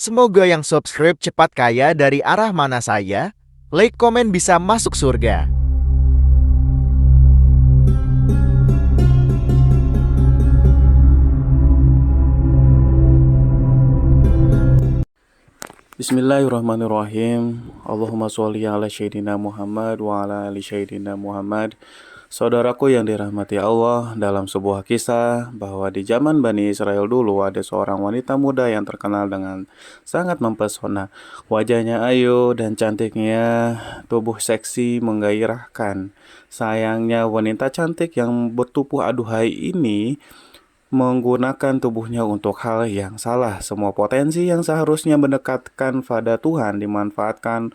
Semoga yang subscribe cepat kaya dari arah mana saya, like komen bisa masuk surga. Bismillahirrahmanirrahim. Allahumma sholli ala Sayyidina Muhammad wa ala ali Sayyidina Muhammad. Saudaraku yang dirahmati Allah, dalam sebuah kisah bahwa di zaman Bani Israel dulu ada seorang wanita muda yang terkenal dengan sangat mempesona. Wajahnya ayu dan cantiknya, tubuh seksi menggairahkan. Sayangnya wanita cantik yang bertubuh aduhai ini menggunakan tubuhnya untuk hal yang salah. Semua potensi yang seharusnya mendekatkan pada Tuhan dimanfaatkan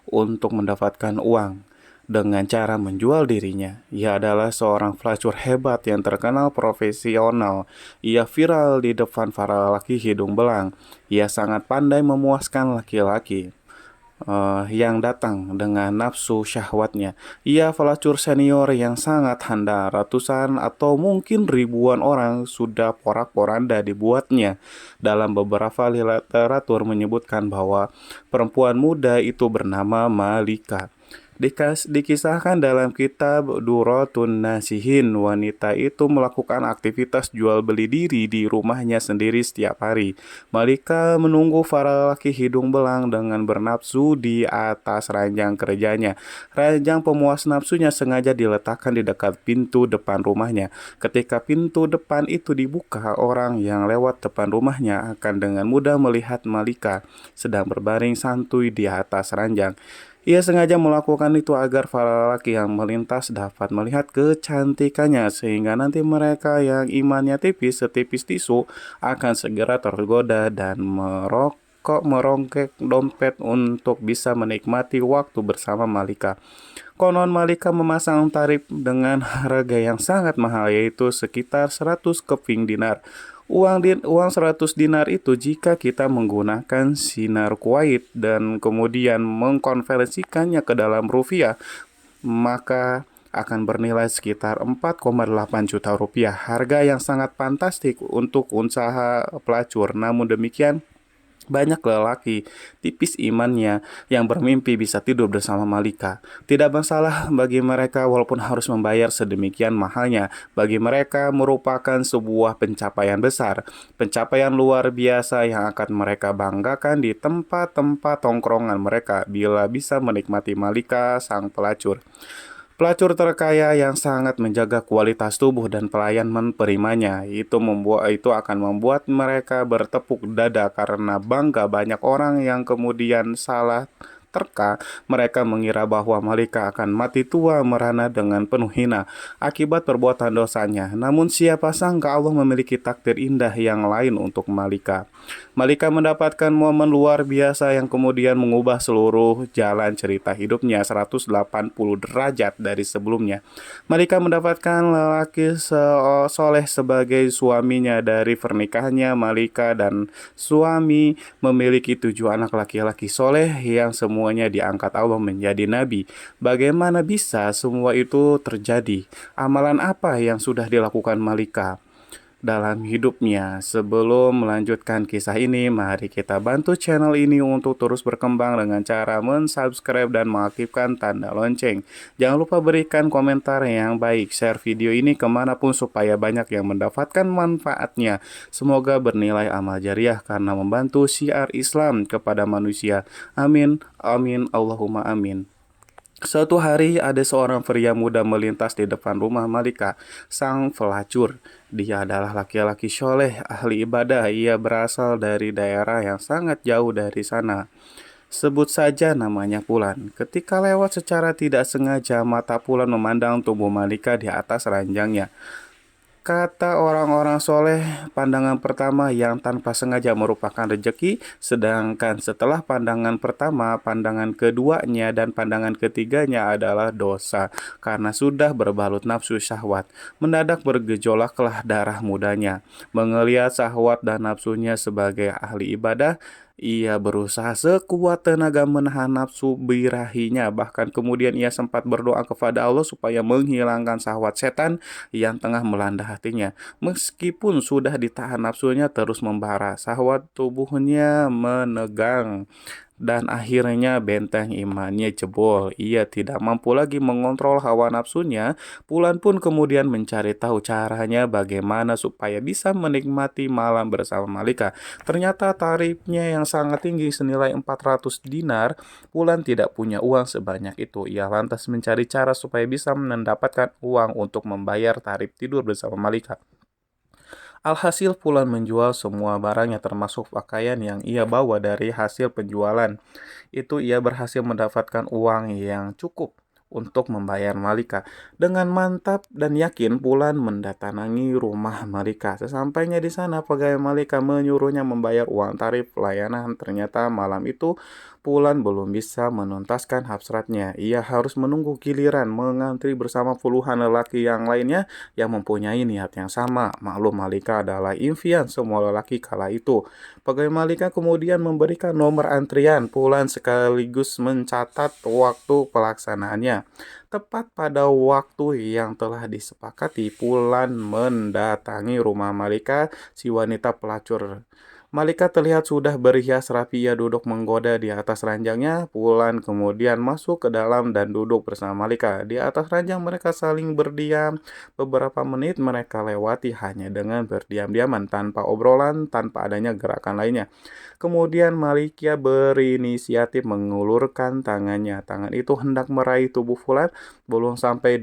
untuk mendapatkan uang dengan cara menjual dirinya. Ia adalah seorang pelacur hebat yang terkenal profesional. Ia viral di depan para laki hidung belang. Ia sangat pandai memuaskan laki-laki yang datang dengan nafsu syahwatnya. Ia pelacur senior yang sangat handal. Ratusan atau mungkin ribuan orang sudah porak-poranda dibuatnya. Dalam beberapa literatur menyebutkan bahwa perempuan muda itu bernama Malika. Dikisahkan dalam kitab Duratun Nasihin, wanita itu melakukan aktivitas jual beli diri di rumahnya sendiri setiap hari. Malika menunggu para laki hidung belang dengan bernafsu di atas ranjang kerjanya. Ranjang pemuas nafsunya sengaja diletakkan di dekat pintu depan rumahnya. Ketika pintu depan itu dibuka, orang yang lewat depan rumahnya akan dengan mudah melihat Malika sedang berbaring santuy di atas ranjang. Ia sengaja melakukan itu agar para lelaki yang melintas dapat melihat kecantikannya, sehingga nanti mereka yang imannya tipis setipis tisu akan segera tergoda dan merongkek dompet untuk bisa menikmati waktu bersama Malika. Konon Malika memasang tarif dengan harga yang sangat mahal, yaitu sekitar 100 keping dinar. Uang 100 dinar itu jika kita menggunakan sinar Kuwait dan kemudian mengkonversikannya ke dalam rupiah, maka akan bernilai sekitar 4,8 juta rupiah. Harga yang sangat fantastik untuk usaha pelacur. Namun demikian, banyak lelaki tipis imannya yang bermimpi bisa tidur bersama Malika. Tidak masalah bagi mereka walaupun harus membayar sedemikian mahalnya. Bagi mereka merupakan sebuah pencapaian besar, pencapaian luar biasa yang akan mereka banggakan di tempat-tempat tongkrongan mereka bila bisa menikmati Malika sang pelacur. Pelacur terkaya yang sangat menjaga kualitas tubuh dan pelayan menerimanya. Itu akan membuat mereka bertepuk dada karena bangga. Banyak orang yang kemudian salah terka, mereka mengira bahwa Malika akan mati tua merana dengan penuh hina akibat perbuatan dosanya. Namun siapa sangka Allah memiliki takdir indah yang lain untuk Malika. Malika mendapatkan momen luar biasa yang kemudian mengubah seluruh jalan cerita hidupnya 180 derajat dari sebelumnya. Malika mendapatkan lelaki soleh sebagai suaminya. Dari pernikahannya, Malika dan suami memiliki 7 anak laki-laki soleh yang semuanya diangkat Allah menjadi nabi. Bagaimana bisa semua itu terjadi? Amalan apa yang sudah dilakukan Malika dalam hidupnya? Sebelum melanjutkan kisah ini, mari kita bantu channel ini untuk terus berkembang dengan cara mensubscribe dan mengaktifkan tanda lonceng. Jangan lupa berikan komentar yang baik, share video ini kemanapun supaya banyak yang mendapatkan manfaatnya. Semoga bernilai amal jariah karena membantu syiar Islam kepada manusia. Amin, amin, Allahumma amin. Suatu hari ada seorang pria muda melintas di depan rumah Malika, sang pelacur. Dia adalah laki-laki soleh, ahli ibadah. Ia berasal dari daerah yang sangat jauh dari sana. Sebut saja namanya Pulan. Ketika lewat secara tidak sengaja, mata Pulan memandang tubuh Malika di atas ranjangnya. Kata orang-orang soleh, pandangan pertama yang tanpa sengaja merupakan rejeki, sedangkan setelah pandangan pertama, pandangan keduanya dan pandangan ketiganya adalah dosa, karena sudah berbalut nafsu syahwat. Mendadak bergejolaklah darah mudanya. Mengelihat syahwat dan nafsunya sebagai ahli ibadah, Ia berusaha sekuat tenaga menahan nafsu birahinya, bahkan kemudian ia sempat berdoa kepada Allah supaya menghilangkan syahwat setan yang tengah melanda hatinya. Meskipun sudah ditahan nafsunya terus membara, syahwat tubuhnya menegang dan akhirnya benteng imannya jebol. Ia tidak mampu lagi mengontrol hawa nafsunya. Pulan pun kemudian mencari tahu caranya bagaimana supaya bisa menikmati malam bersama Malika. Ternyata tarifnya yang sangat tinggi senilai 400 dinar. Pulan tidak punya uang sebanyak itu. Ia lantas mencari cara supaya bisa mendapatkan uang untuk membayar tarif tidur bersama Malika. Alhasil Fulan menjual semua barangnya termasuk pakaian yang ia bawa dari hasil penjualan. Itu ia berhasil mendapatkan uang yang cukup untuk membayar Malika. Dengan mantap dan yakin Fulan mendatangi rumah Malika. Sesampainya di sana pegawai Malika menyuruhnya membayar uang tarif pelayanan. Ternyata malam itu Fulan belum bisa menuntaskan hasratnya. Ia harus menunggu giliran mengantri bersama puluhan lelaki yang lainnya yang mempunyai niat yang sama. Maklum Malika adalah impian semua lelaki kala itu. Pegawai Malika kemudian memberikan nomor antrian Fulan sekaligus mencatat waktu pelaksanaannya. Tepat pada waktu yang telah disepakati, Fulan mendatangi rumah Malika, si wanita pelacur. Malika terlihat sudah berhias rapi, ia duduk menggoda di atas ranjangnya. Fulan kemudian masuk ke dalam dan duduk bersama Malika. Di atas ranjang mereka saling berdiam. Beberapa menit mereka lewati hanya dengan berdiam-diaman, tanpa obrolan, tanpa adanya gerakan lainnya. Kemudian Malikia berinisiatif mengulurkan tangannya. Tangan itu hendak meraih tubuh Fulan, belum sampai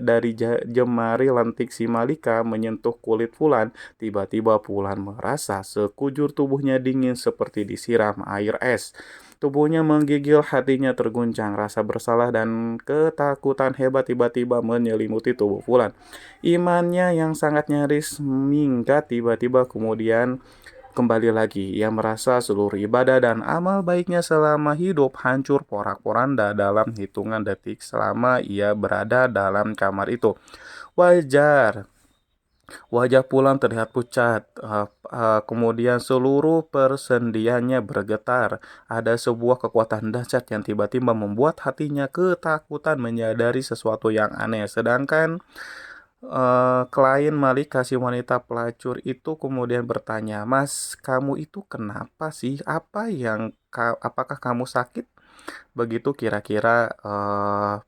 dari jemari lentik si Malika menyentuh kulit Fulan. Tiba-tiba Fulan merasa sekujur tubuhnya dingin seperti disiram air es. Tubuhnya menggigil, hatinya terguncang, rasa bersalah dan ketakutan hebat tiba-tiba menyelimuti tubuh Fulan. Imannya yang sangat nyaris minggat tiba-tiba kemudian kembali lagi. Ia merasa seluruh ibadah dan amal baiknya selama hidup hancur porak-poranda dalam hitungan detik selama ia berada dalam kamar itu. Wajar Wajah Pulang terlihat pucat, kemudian seluruh persendiannya bergetar. Ada sebuah kekuatan dahsyat yang tiba-tiba membuat hatinya ketakutan menyadari sesuatu yang aneh. Sedangkan klien Malika, si wanita pelacur itu kemudian bertanya, "Mas, kamu itu kenapa sih? Apakah kamu sakit?" Begitu kira-kira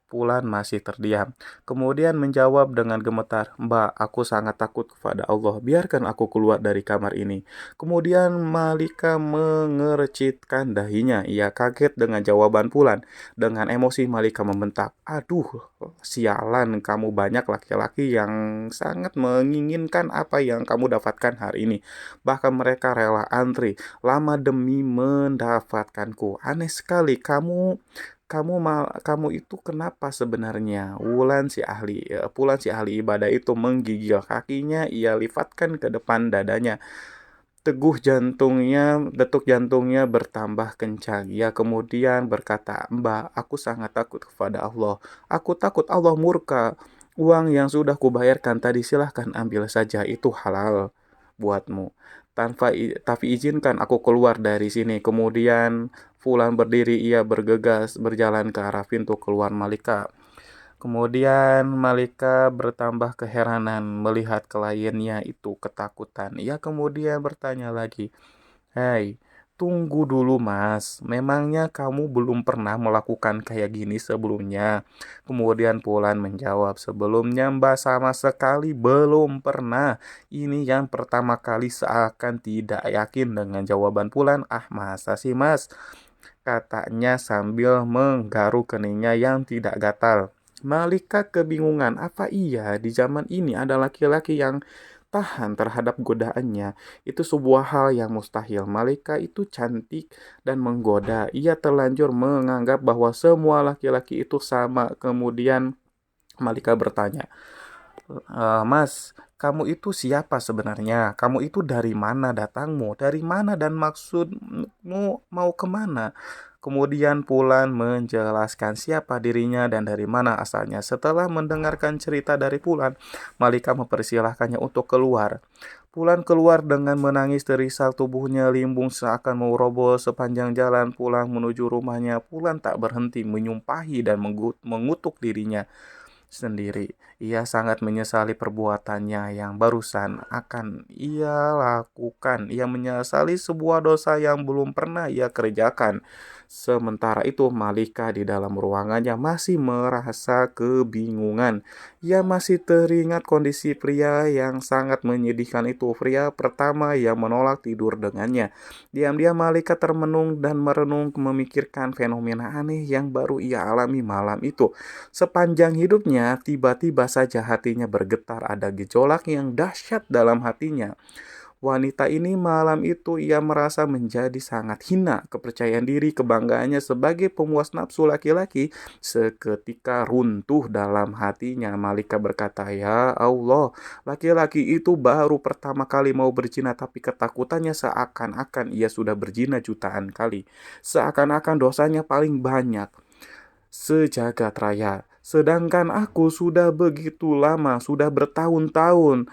Fulan masih terdiam. Kemudian menjawab dengan gemetar, "Mbak, aku sangat takut kepada Allah. Biarkan aku keluar dari kamar ini." Kemudian Malika mengercitkan dahinya. Ia kaget dengan jawaban Fulan. Dengan emosi Malika membentak, "Aduh, sialan, kamu banyak laki-laki yang sangat menginginkan apa yang kamu dapatkan hari ini. Bahkan mereka rela antri lama demi mendapatkanku. Aneh sekali, kamu itu kenapa sebenarnya?" Pulan si ahli ibadah itu menggigil kakinya, ia lifatkan ke depan dadanya. Detuk jantungnya bertambah kencang. Ia kemudian berkata, "Mbak, aku sangat takut kepada Allah. Aku takut Allah murka. Uang yang sudah kubayarkan tadi silahkan ambil saja, itu halal buatmu. Tapi izinkan aku keluar dari sini." Kemudian Fulan berdiri, ia bergegas berjalan ke arah pintu keluar Malika. Kemudian Malika bertambah keheranan melihat kliennya itu ketakutan. Ia kemudian bertanya lagi, "Hei, tunggu dulu Mas, memangnya kamu belum pernah melakukan kayak gini sebelumnya?" Kemudian Pulan menjawab, "Sebelumnya Mbak sama sekali belum pernah. Ini yang pertama kali." Seakan tidak yakin dengan jawaban Pulan. "Ah, masa sih Mas?" katanya sambil menggaruk keningnya yang tidak gatal. Malika kebingungan, apa iya di zaman ini ada laki-laki yang tahan terhadap godaannya? Itu sebuah hal yang mustahil. Malika itu cantik dan menggoda. Ia terlanjur menganggap bahwa semua laki-laki itu sama. Kemudian Malika bertanya, "Mas, kamu itu siapa sebenarnya? Kamu itu dari mana datangmu? Dari mana dan maksudmu mau kemana?" Kemudian Pulan menjelaskan siapa dirinya dan dari mana asalnya. Setelah mendengarkan cerita dari Pulan, Malika mempersilahkannya untuk keluar. Pulan keluar dengan menangis terisak, tubuhnya limbung seakan mau roboh sepanjang jalan pulang menuju rumahnya. Pulan tak berhenti menyumpahi dan mengutuk dirinya sendiri. Ia sangat menyesali perbuatannya yang barusan akan ia lakukan. Ia menyesali sebuah dosa yang belum pernah ia kerjakan. Sementara itu, Malika di dalam ruangannya masih merasa kebingungan. Ia masih teringat kondisi pria yang sangat menyedihkan itu. Pria pertama yang menolak tidur dengannya. Diam-diam Malika termenung dan merenung memikirkan fenomena aneh yang baru ia alami malam itu. Sepanjang hidupnya, tiba-tiba saja hatinya bergetar, ada gejolak yang dahsyat dalam hatinya. Wanita ini malam itu ia merasa menjadi sangat hina. Kepercayaan diri, kebanggaannya sebagai pemuas nafsu laki-laki seketika runtuh dalam hatinya. Malika berkata, "Ya Allah, laki-laki itu baru pertama kali mau berzina, tapi ketakutannya seakan-akan ia sudah berzina jutaan kali. Seakan-akan dosanya paling banyak sejagat raya. Sedangkan aku sudah begitu lama, sudah bertahun-tahun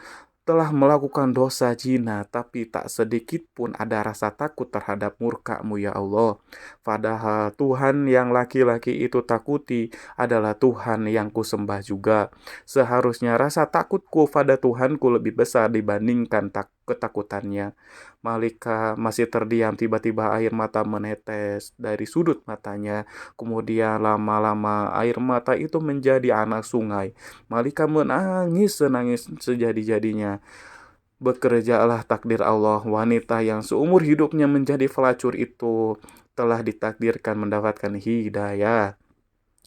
telah melakukan dosa zina, tapi tak sedikit pun ada rasa takut terhadap murka-Mu ya Allah. Padahal Tuhan yang laki-laki itu takuti adalah Tuhan yang kusembah juga. Seharusnya rasa takutku pada Tuhanku lebih besar dibandingkan ketakutannya." Malika masih terdiam, tiba-tiba air mata menetes dari sudut matanya. Kemudian lama-lama air mata itu menjadi anak sungai. Malika menangis senangis sejadi-jadinya. Bekerjalah takdir Allah, wanita yang seumur hidupnya menjadi pelacur itu telah ditakdirkan mendapatkan hidayah.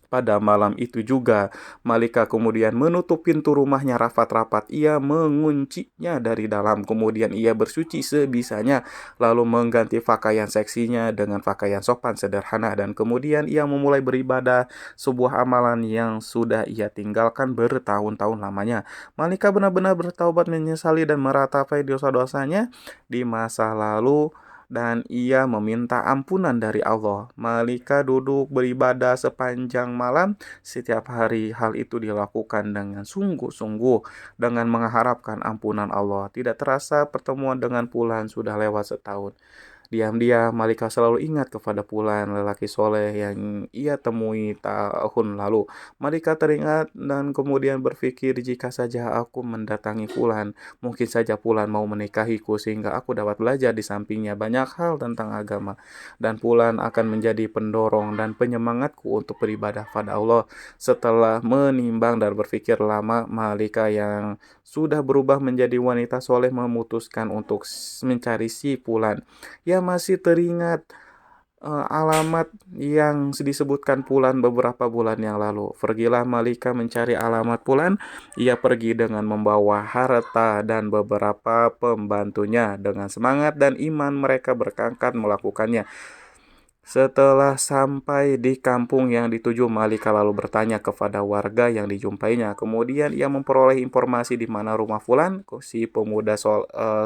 Pada malam itu juga, Malika kemudian menutup pintu rumahnya rapat-rapat. Ia menguncinya dari dalam, kemudian ia bersuci sebisanya, lalu mengganti pakaian seksinya dengan pakaian sopan sederhana, dan kemudian ia memulai beribadah, sebuah amalan yang sudah ia tinggalkan bertahun-tahun lamanya. Malika benar-benar bertaubat, menyesali dan meratapi dosa-dosanya di masa lalu, dan ia meminta ampunan dari Allah. Malika duduk beribadah sepanjang malam setiap hari. Hal itu dilakukan dengan sungguh-sungguh, dengan mengharapkan ampunan Allah. Tidak terasa pertemuan dengan Pulan sudah lewat setahun. Diam-diam Malika selalu ingat kepada Pulan, lelaki soleh yang ia temui tahun lalu. Malika teringat dan kemudian berpikir, jika saja aku mendatangi Pulan, mungkin saja Pulan mau menikahiku sehingga aku dapat belajar di sampingnya banyak hal tentang agama. Dan Pulan akan menjadi pendorong dan penyemangatku untuk beribadah pada Allah. Setelah menimbang dan berpikir lama, Malika yang sudah berubah menjadi wanita soleh memutuskan untuk mencari si Pulan. Ia masih teringat alamat yang disebutkan Pulan beberapa bulan yang lalu. Pergilah Malika mencari alamat Pulan. Ia pergi dengan membawa harta dan beberapa pembantunya. Dengan semangat dan iman mereka berangkat melakukannya. Setelah sampai di kampung yang dituju, Malika lalu bertanya kepada warga yang dijumpainya. Kemudian ia memperoleh informasi di mana rumah Fulan. Si pemuda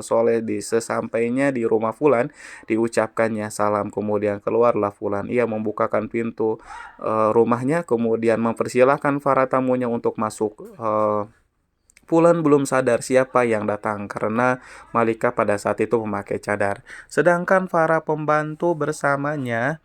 soleh sesampainya di rumah Fulan, diucapkannya salam. Kemudian keluarlah Fulan. Ia membukakan pintu rumahnya, kemudian mempersilahkan para tamunya untuk masuk. Fulan belum sadar siapa yang datang karena Malika pada saat itu memakai cadar. Sedangkan para pembantu bersamanya,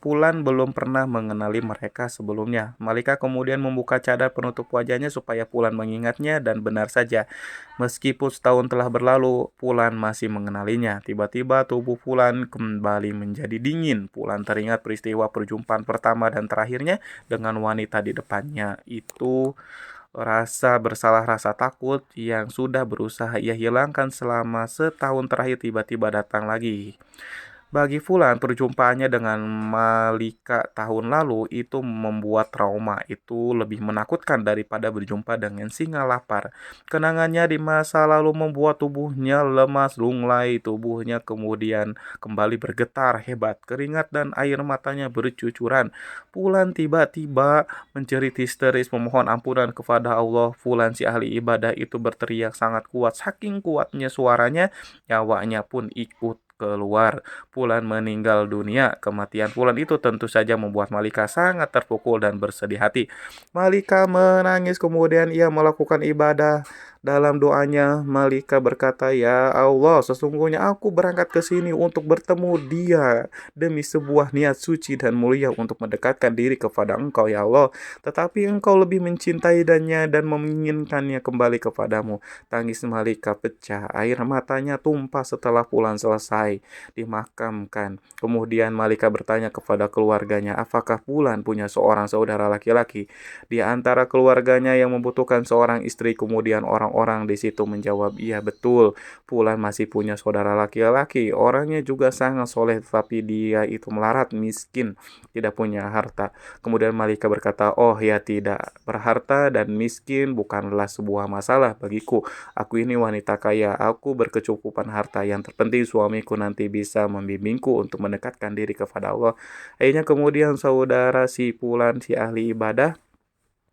Fulan belum pernah mengenali mereka sebelumnya. Malika kemudian membuka cadar penutup wajahnya supaya Fulan mengingatnya, dan benar saja, meskipun setahun telah berlalu, Fulan masih mengenalinya. Tiba-tiba tubuh Fulan kembali menjadi dingin. Fulan teringat peristiwa perjumpaan pertama dan terakhirnya dengan wanita di depannya. Itu rasa bersalah, rasa takut yang sudah berusaha ia hilangkan selama setahun terakhir tiba-tiba datang lagi. Bagi Fulan, perjumpaannya dengan Malika tahun lalu itu membuat trauma itu lebih menakutkan daripada berjumpa dengan singa lapar. Kenangannya di masa lalu membuat tubuhnya lemas, lunglai, tubuhnya kemudian kembali bergetar hebat, keringat dan air matanya bercucuran. Fulan tiba-tiba menjerit histeris memohon ampunan kepada Allah. Fulan si ahli ibadah itu berteriak sangat kuat, saking kuatnya suaranya, nyawanya pun ikut keluar. Fulan meninggal dunia. Kematian Fulan itu tentu saja membuat Malika sangat terpukul dan bersedih hati. Malika menangis, kemudian ia melakukan ibadah Dalam doanya, Malika berkata, "Ya Allah, sesungguhnya aku berangkat ke sini untuk bertemu dia demi sebuah niat suci dan mulia untuk mendekatkan diri kepada Engkau, ya Allah. Tetapi Engkau lebih mencintai dan menginginkannya kembali kepadamu." Tangis Malika pecah, air matanya tumpah setelah pulang selesai dimakamkan. Kemudian Malika bertanya kepada keluarganya, apakah Pulan punya seorang saudara laki-laki di antara keluarganya yang membutuhkan seorang istri? Kemudian orang-orang di situ menjawab, iya betul, Pulan masih punya saudara laki-laki. Orangnya juga sangat soleh, tetapi dia itu melarat, miskin, tidak punya harta. Kemudian Malika berkata, oh ya tidak, berharta dan miskin bukanlah sebuah masalah bagiku. Aku ini wanita kaya, aku berkecukupan harta. Yang terpenting suamiku nanti bisa membimbingku untuk mendekatkan diri kepada Allah. Akhirnya kemudian saudara si Pulan, si ahli ibadah,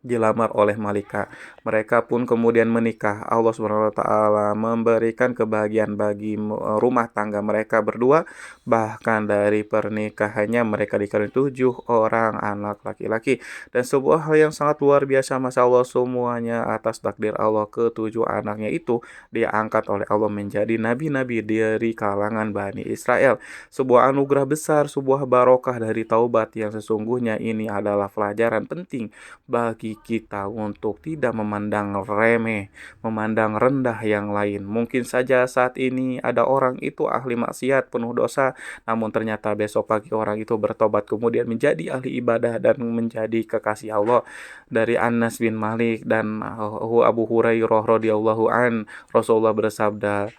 dilamar oleh Malika. Mereka pun kemudian menikah. Allah Subhanahu wa taala memberikan kebahagiaan bagi rumah tangga mereka berdua. Bahkan dari pernikahannya mereka dikaruniai 7 orang anak laki-laki. Dan sebuah hal yang sangat luar biasa, Masya Allah, semuanya atas takdir Allah. Ke-7 anaknya itu diangkat oleh Allah menjadi nabi-nabi dari kalangan Bani Israel. Sebuah anugerah besar, sebuah barokah dari taubat yang sesungguhnya ini adalah pelajaran penting bagi kita untuk tidak memandang remeh, memandang rendah yang lain. Mungkin saja saat ini ada orang itu ahli maksiat, penuh dosa, namun ternyata besok pagi orang itu bertobat kemudian menjadi ahli ibadah dan menjadi kekasih Allah. Dari Anas bin Malik dan Abu Hurairah radhiyallahu an, Rasulullah bersabda,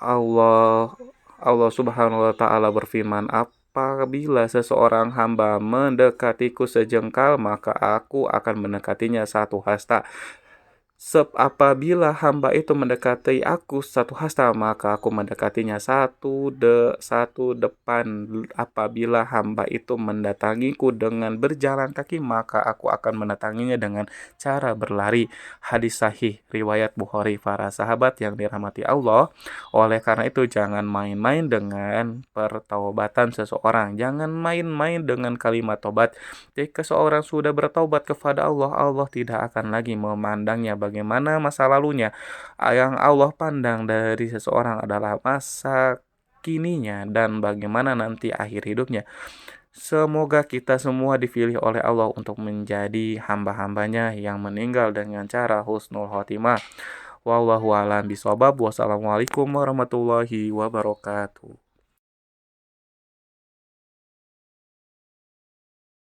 Allah Allah Subhanahu wa taala berfirman, apabila seseorang hamba mendekatiku sejengkal, maka aku akan mendekatinya 1 hasta. Apabila hamba itu mendekati aku 1 hasta, maka aku mendekatinya satu depan. Apabila hamba itu mendatangiku dengan berjalan kaki, maka aku akan mendatanginya dengan cara berlari. Hadis sahih riwayat Bukhari. Para sahabat yang dirahmati Allah, oleh karena itu jangan main-main dengan pertaubatan seseorang. Jangan main-main dengan kalimat tobat. Jika seorang sudah bertaubat kepada Allah, Allah tidak akan lagi memandangnya bagaimana masa lalunya. Yang Allah pandang dari seseorang adalah masa kininya dan bagaimana nanti akhir hidupnya. Semoga kita semua dipilih oleh Allah untuk menjadi hamba-hambanya yang meninggal dengan cara husnul khotimah. Wallahu a'lam bishawab. Wassalamualaikum warahmatullahi wabarakatuh.